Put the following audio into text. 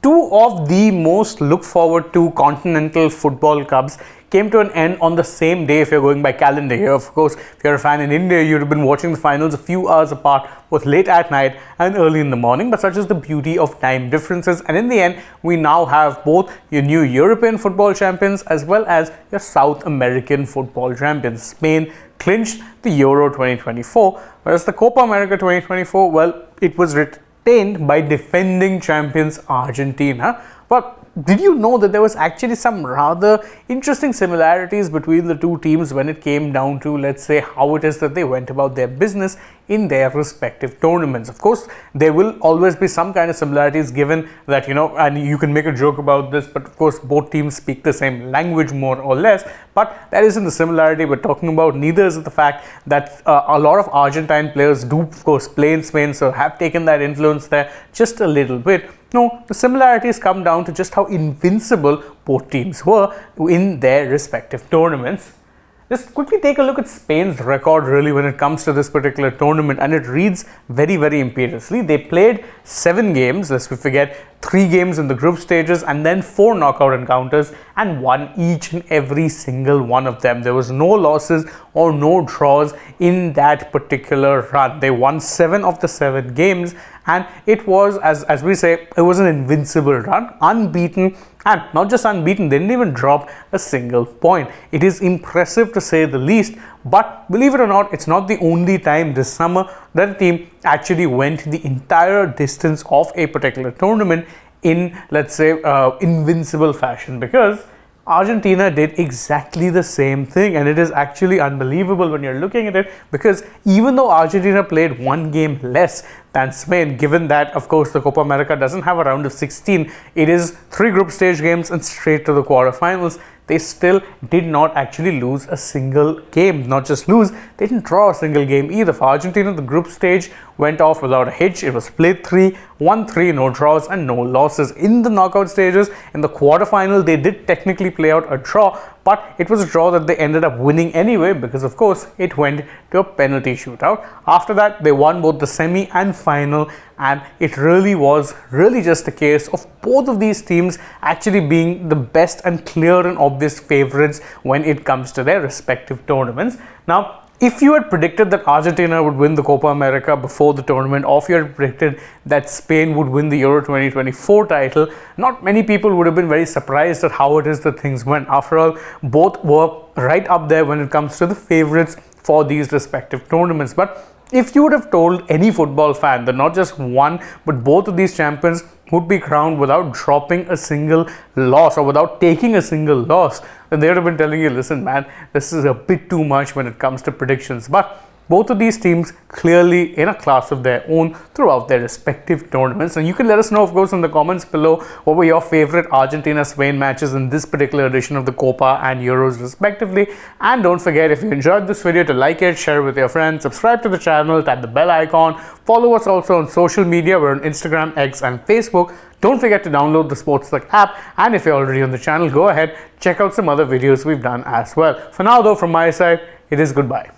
two of the most looked forward to continental football cups came to an end on the same day if you're going by calendar year. Of course, if you're a fan in India, you'd have been watching the finals a few hours apart, both late at night and early in the morning, but such is the beauty of time differences. And in the end, we now have both your new European football champions as well as your South American football champions. Spain clinched the Euro 2024, whereas the Copa America 2024, well, it was retained by defending champions Argentina. But did you know that there was actually some rather interesting similarities between the two teams when it came down to, let's say, how it is that they went about their business in their respective tournaments? Of course, there will always be some kind of similarities given that, and you can make a joke about this, but of course, both teams speak the same language more or less, but that isn't the similarity we're talking about. Neither is it the fact that a lot of Argentine players do, of course, play in Spain, so have taken that influence there just a little bit. No, the similarities come down to just how invincible both teams were in their respective tournaments. Just quickly take a look at Spain's record really when it comes to this particular tournament, and it reads very, very imperiously. They played 7 games, lest we forget, 3 games in the group stages and then 4 knockout encounters, and won each and every single one of them. There was no losses or no draws in that particular run. They won 7 of the 7 games, and it was, as we say, it was an invincible run, unbeaten. And not just unbeaten, they didn't even drop a single point. It is impressive to say the least, but believe it or not, it's not the only time this summer that a team actually went the entire distance of a particular tournament in, let's say, invincible fashion, because Argentina did exactly the same thing, and it is actually unbelievable when you're looking at it, because even though Argentina played 1 game less than Spain, given that, of course, the Copa America doesn't have a round of 16, it is 3 group stage games and straight to the quarterfinals, they still did not actually lose a single game. Not just lose, they didn't draw a single game either. For Argentina, the group stage went off without a hitch. It was played 3, won 3, no draws and no losses. In the knockout stages, in the quarterfinal, they did technically play out a draw, but it was a draw that they ended up winning anyway because, of course, it went to a penalty shootout. After that, they won both the semi and final, and it really was just a case of both of these teams actually being the best and clear and obvious favorites when it comes to their respective tournaments. Now, if you had predicted that Argentina would win the Copa America before the tournament, or if you had predicted that Spain would win the Euro 2024 title, not many people would have been very surprised at how it is that things went. After all, both were right up there when it comes to the favorites for these respective tournaments. But if you would have told any football fan that not just one, but both of these champions would be crowned without dropping a single loss or without taking a single loss, then they would have been telling you, listen man, this is a bit too much when it comes to predictions. But both of these teams clearly in a class of their own throughout their respective tournaments. And you can let us know, of course, in the comments below what were your favorite Argentina-Spain matches in this particular edition of the Copa and Euros respectively. And don't forget, if you enjoyed this video, to like it, share it with your friends, subscribe to the channel, tap the bell icon, follow us also on social media. We're on Instagram, X and Facebook. Don't forget to download the AajTak app, and if you're already on the channel, go ahead, check out some other videos we've done as well. For now though, from my side, it is goodbye.